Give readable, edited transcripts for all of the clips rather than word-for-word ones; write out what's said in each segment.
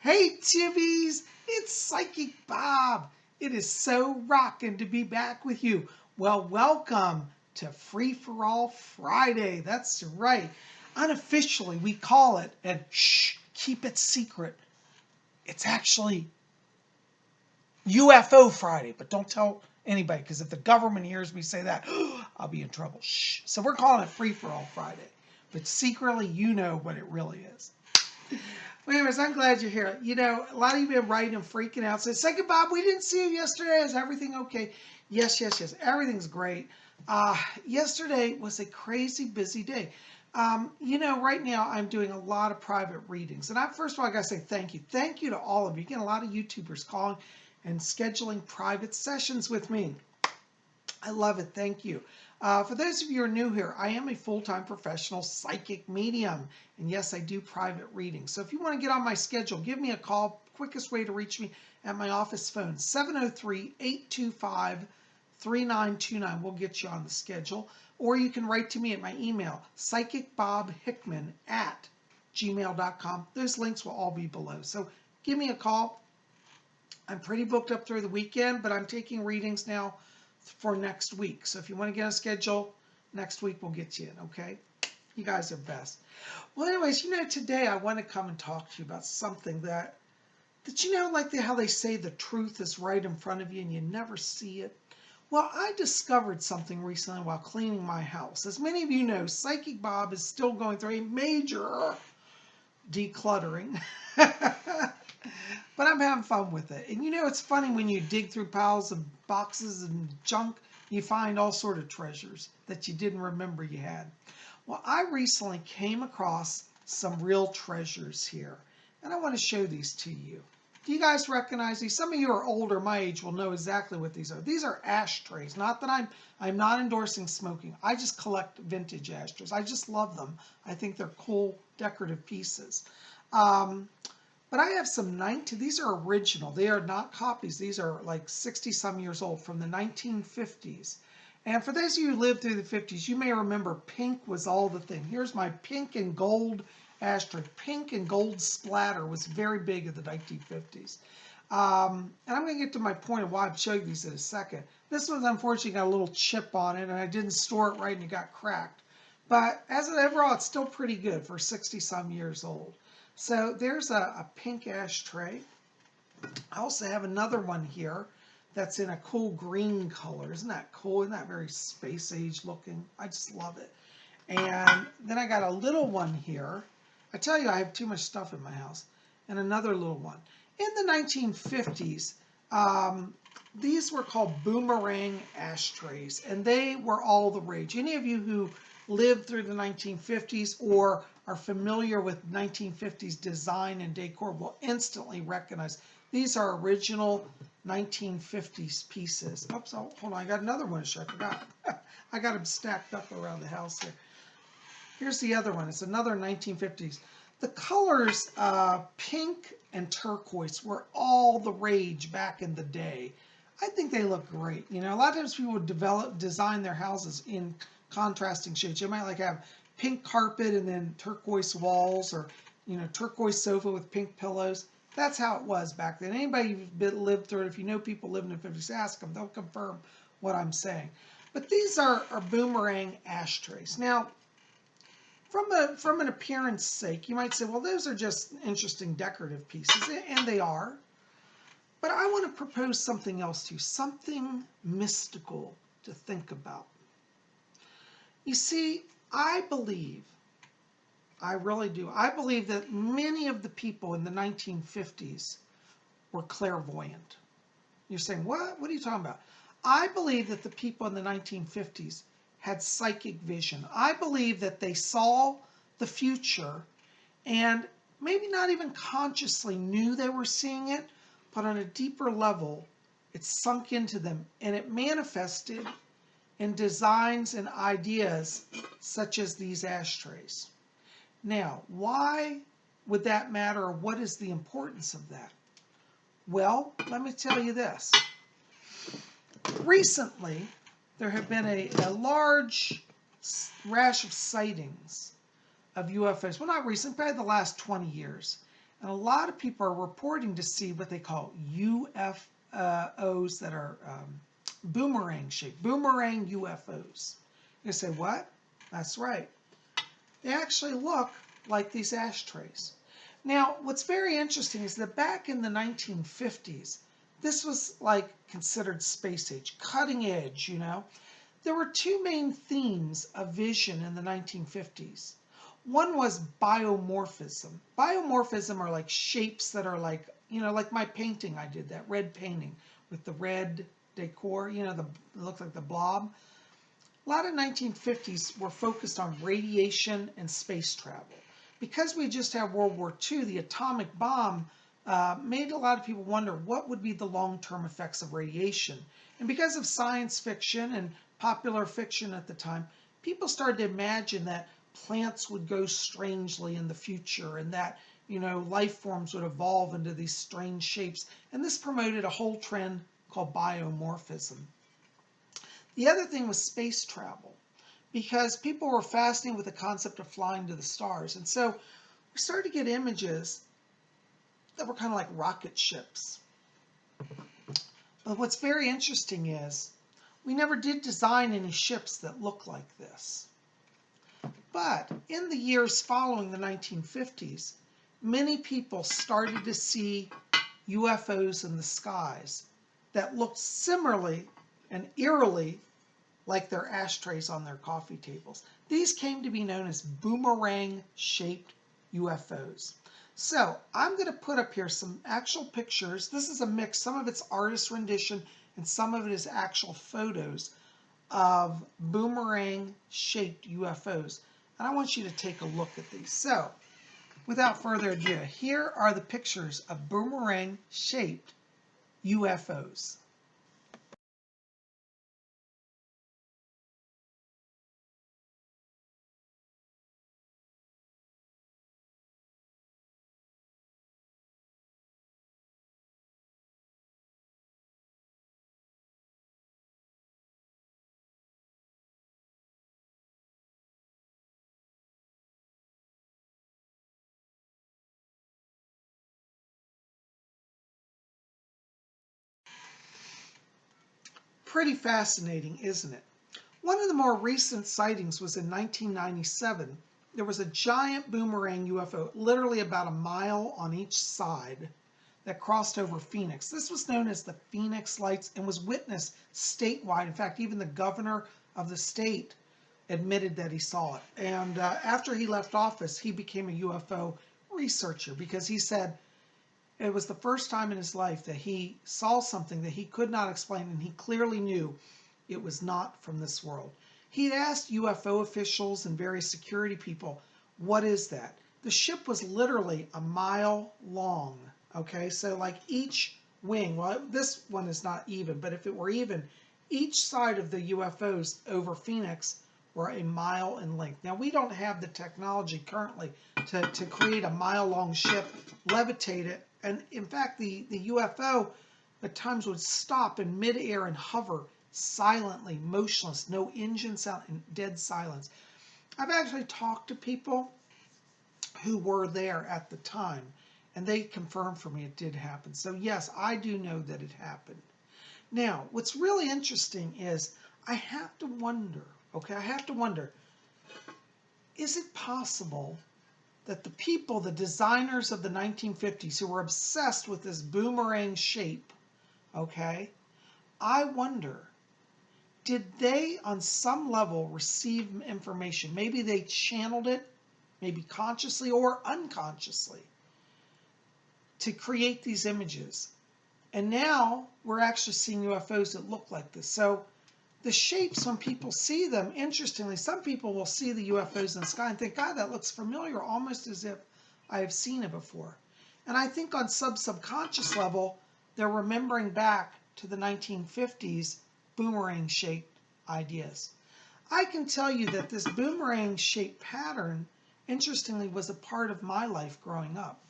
Hey Chibbies, it's Psychic Bob. It is so rocking to be back with you. Well, welcome to Free for All Friday. That's right. Unofficially, we call it, and shh, keep it secret. It's actually UFO Friday, but don't tell anybody because if the government hears me say that, I'll be in trouble. Shh. So we're calling it Free for All Friday, but secretly, you know what it really is. Well, anyways, I'm glad you're here. You know, a lot of you have been writing and freaking out. Say, Second Bob, we didn't see you yesterday. Is everything okay? Yes, yes, yes. Everything's great. Yesterday was a crazy busy day. You know, right now I'm doing a lot of private readings. And first of all, I got to say thank you. Thank you to all of you. Again, a lot of YouTubers calling and scheduling private sessions with me. I love it. Thank you. For those of you who are new here, I am a full-time professional psychic medium. And yes, I do private readings. So if you want to get on my schedule, give me a call. Quickest way to reach me at my office phone, 703-825-3929. We'll get you on the schedule. Or you can write to me at my email, PsychicBobHickman@gmail.com. Those links will all be below. So give me a call. I'm pretty booked up through the weekend, but I'm taking readings now for next week. So if you want to get a schedule, next week we'll get you in, okay? You guys are best. Well, anyways, you know, today I want to come and talk to you about something that you know, like how they say the truth is right in front of you and you never see it. Well, I discovered something recently while cleaning my house. As many of you know, Psychic Bob is still going through a major decluttering. But I'm having fun with it. And you know, it's funny when you dig through piles of boxes and junk, you find all sort of treasures that you didn't remember you had. Well, I recently came across some real treasures here, and I want to show these to you. Do you guys recognize these? Some of you are older, my age, will know exactly what these are. These are ashtrays. Not that I'm not endorsing smoking. I just collect vintage ashtrays. I just love them. I think they're cool, decorative pieces. But I have some these are original. They are not copies. These are like 60-some years old from the 1950s. And for those of you who lived through the 50s, you may remember pink was all the thing. Here's my pink and gold ashtray. Pink and gold splatter was very big in the 1950s. And I'm going to get to my point of why I'm showing these in a second. This one's unfortunately got a little chip on it, and I didn't store it right and it got cracked. But as an overall, it's still pretty good for 60-some years old. So there's a pink ashtray. I also have another one here that's in a cool green color. Isn't that cool? Isn't that very space age looking? I just love it. And then I got a little one here. I tell you, I have too much stuff in my house. And another little one. In the 1950s, these were called Boomerang ashtrays, and they were all the rage. Any of you who lived through the 1950s or are familiar with 1950s design and decor will instantly recognize these are original 1950s pieces. Oops, oh, hold on, I got another one to show. I forgot. I got them stacked up around the house here. Here's the other one. It's another 1950s. The colors pink and turquoise were all the rage back in the day. I think they look great. You know, a lot of times people would design their houses in contrasting shades. You might like have pink carpet and then turquoise walls, or you know, turquoise sofa with pink pillows. That's how it was back then. Anybody who's lived through it, if you know people living in the 50s, ask them. They'll confirm what I'm saying. But these are Boomerang ashtrays. Now, from an appearance sake, you might say, well, those are just interesting decorative pieces, and they are. But I want to propose something else to you, something mystical to think about. You see, I really do, I believe that many of the people in the 1950s were clairvoyant. You're saying, what? What are you talking about? I believe that the people in the 1950s had psychic vision. I believe that they saw the future and maybe not even consciously knew they were seeing it, but on a deeper level, it sunk into them and it manifested in designs and ideas such as these ashtrays. Now, why would that matter, or what is the importance of that? Well, let me tell you this. Recently, there have been a large rash of sightings of UFOs. Well, not recent, probably the last 20 years. And a lot of people are reporting to see what they call UFOs that are boomerang shaped, boomerang UFOs. You say, what? That's right. They actually look like these ashtrays. Now, what's very interesting is that back in the 1950s, this was like considered space age, cutting edge, you know. There were two main themes of vision in the 1950s. One was biomorphism. Biomorphism are like shapes that are like, you know, like my painting I did, that red painting with the red decor, you know, it looks like the blob. A lot of 1950s were focused on radiation and space travel. Because we just had World War II, the atomic bomb made a lot of people wonder what would be the long-term effects of radiation. And because of science fiction and popular fiction at the time, people started to imagine that plants would go strangely in the future and that, you know, life forms would evolve into these strange shapes. And this promoted a whole trend called biomorphism. The other thing was space travel, because people were fascinated with the concept of flying to the stars. And so we started to get images that were kind of like rocket ships. But what's very interesting is we never did design any ships that look like this. But in the years following the 1950s, many people started to see UFOs in the skies that looked similarly and eerily like their ashtrays on their coffee tables. These came to be known as boomerang-shaped UFOs. So I'm going to put up here some actual pictures. This is a mix. Some of it's artist rendition and some of it is actual photos of boomerang-shaped UFOs. And I want you to take a look at these. So without further ado, here are the pictures of boomerang-shaped UFOs. Pretty fascinating, isn't it? One of the more recent sightings was in 1997. There was a giant boomerang UFO, literally about a mile on each side, that crossed over Phoenix. This was known as the Phoenix Lights and was witnessed statewide. In fact, even the governor of the state admitted that he saw it. And after he left office, he became a UFO researcher because he said it was the first time in his life that he saw something that he could not explain, and he clearly knew it was not from this world. He had asked UFO officials and various security people, what is that? The ship was literally a mile long, okay? So like each wing, well, this one is not even, but if it were even, each side of the UFOs over Phoenix were a mile in length. Now, we don't have the technology currently to create a mile-long ship, levitate it, and in fact, the UFO at times would stop in midair and hover silently, motionless, no engine sound, and dead silence. I've actually talked to people who were there at the time, and they confirmed for me it did happen. So yes, I do know that it happened. Now, what's really interesting is I have to wonder, okay, is it possible that the people, the designers of the 1950s who were obsessed with this boomerang shape, okay, I wonder, did they on some level receive information? Maybe they channeled it, maybe consciously or unconsciously, to create these images. And now we're actually seeing UFOs that look like this. So the shapes, when people see them, interestingly, some people will see the UFOs in the sky and think, God, that looks familiar, almost as if I have seen it before. And I think on subconscious level, they're remembering back to the 1950s boomerang-shaped ideas. I can tell you that this boomerang-shaped pattern, interestingly, was a part of my life growing up.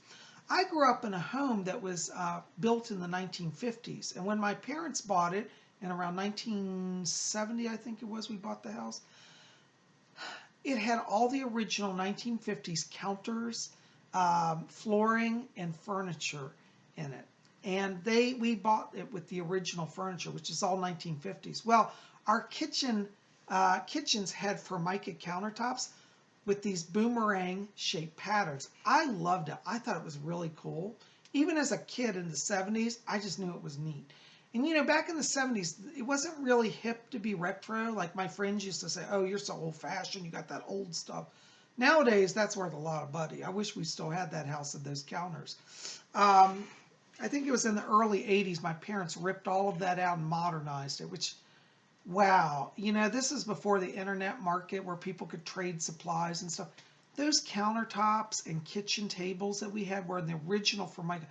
I grew up in a home that was built in the 1950s, and when my parents bought it, in around 1970, I think it was, we bought the house. It had all the original 1950s counters, flooring and furniture in it. And we bought it with the original furniture, which is all 1950s. Well, our kitchens had Formica countertops with these boomerang shaped patterns. I loved it. I thought it was really cool. Even as a kid in the 70s, I just knew it was neat. And you know, back in the 70s, it wasn't really hip to be retro. Like my friends used to say, oh, you're so old fashioned, you got that old stuff. Nowadays, that's worth a lot of money. I wish we still had that house and those counters. I think it was in the early 80s, my parents ripped all of that out and modernized it, which, wow. You know, this is before the internet market where people could trade supplies and stuff. Those countertops and kitchen tables that we had were in the original Formica.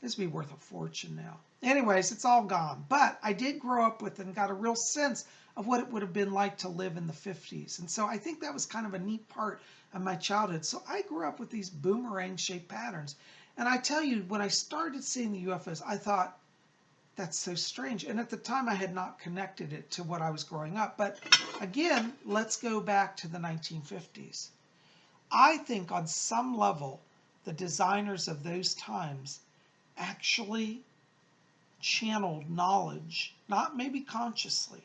This would be worth a fortune now. Anyways, it's all gone. But I did grow up with and got a real sense of what it would have been like to live in the 50s. And so I think that was kind of a neat part of my childhood. So I grew up with these boomerang shaped patterns. And I tell you, when I started seeing the UFOs, I thought, that's so strange. And at the time, I had not connected it to what I was growing up. But again, let's go back to the 1950s. I think on some level, the designers of those times actually channeled knowledge, not maybe consciously,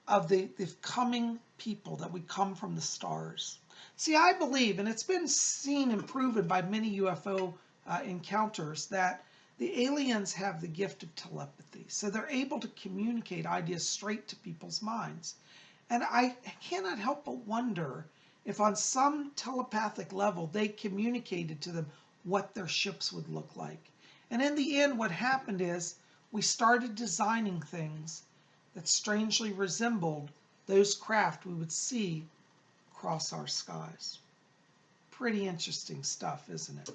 of the coming people that would come from the stars. See, I believe, and it's been seen and proven by many UFO encounters, that the aliens have the gift of telepathy. So they're able to communicate ideas straight to people's minds. And I cannot help but wonder if on some telepathic level they communicated to them what their ships would look like. And in the end, what happened is we started designing things that strangely resembled those craft we would see across our skies. Pretty interesting stuff, isn't it?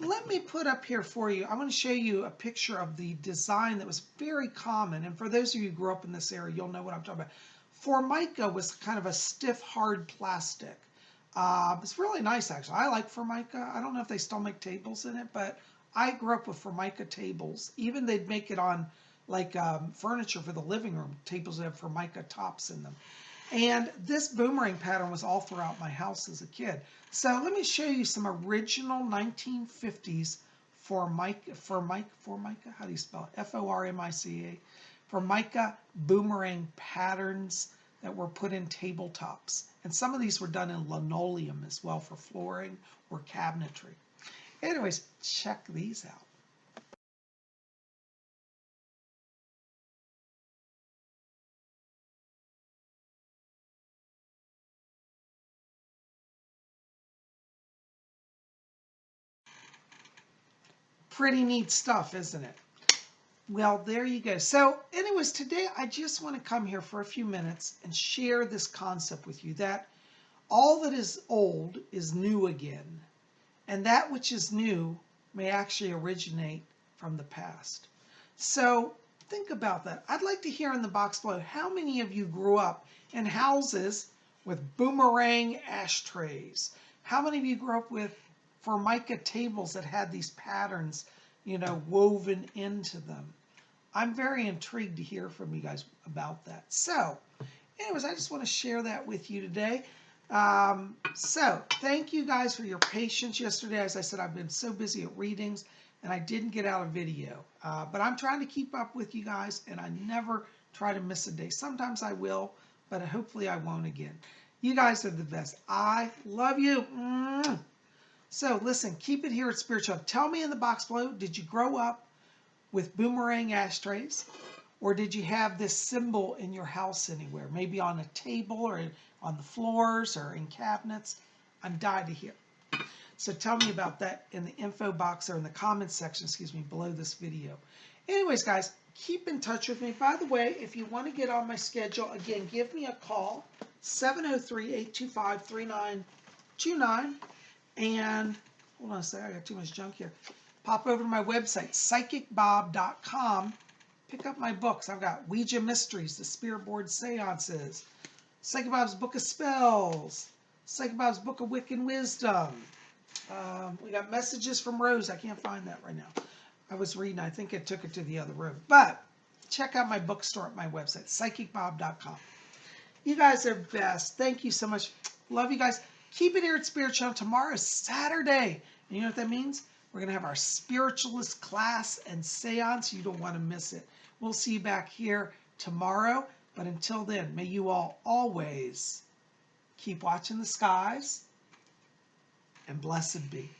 Let me put up here for you, I want to show you a picture of the design that was very common. And for those of you who grew up in this area, you'll know what I'm talking about. Formica was kind of a stiff, hard plastic. It's really nice, actually. I like Formica. I don't know if they still make tables in it, but I grew up with Formica tables. Even they'd make it on like furniture for the living room, tables that have Formica tops in them. And this boomerang pattern was all throughout my house as a kid. So let me show you some original 1950s Formica, how do you spell it? Formica, Formica boomerang patterns that were put in tabletops. And some of these were done in linoleum as well for flooring or cabinetry. Anyways, check these out. Pretty neat stuff, isn't it? Well, there you go. So anyways, today I just want to come here for a few minutes and share this concept with you that all that is old is new again. And that which is new may actually originate from the past. So think about that. I'd like to hear in the box below, how many of you grew up in houses with boomerang ashtrays? How many of you grew up with Formica tables that had these patterns, you know, woven into them? I'm very intrigued to hear from you guys about that. So anyways, I just want to share that with you today. So thank you guys for your patience yesterday. As I said, I've been so busy at readings and I didn't get out a video, but I'm trying to keep up with you guys and I never try to miss a day. Sometimes I will, but hopefully I won't again. You guys are the best. I love you. So listen, keep it here at Spiritual. Tell me in the box below, did you grow up with boomerang ashtrays? Or did you have this symbol in your house anywhere? Maybe on a table or on the floors or in cabinets? I'm dying to hear. So tell me about that in the info box or in the comments section, below this video. Anyways, guys, keep in touch with me. By the way, if you want to get on my schedule, again, give me a call, 703-825-3929. And hold on a second, I got too much junk here. Pop over to my website, PsychicBob.com. Pick up my books. I've got Ouija Mysteries, the Spirit Board Seances, Psychic Bob's Book of Spells, Psychic Bob's Book of Wiccan Wisdom. We got Messages from Rose. I can't find that right now. I was reading. I think I took it to the other room. But check out my bookstore at my website, PsychicBob.com. You guys are best. Thank you so much. Love you guys. Keep it here at Spirit Channel. Tomorrow is Saturday. And you know what that means? We're going to have our spiritualist class and seance. You don't want to miss it. We'll see you back here tomorrow. But until then, may you all always keep watching the skies and blessed be.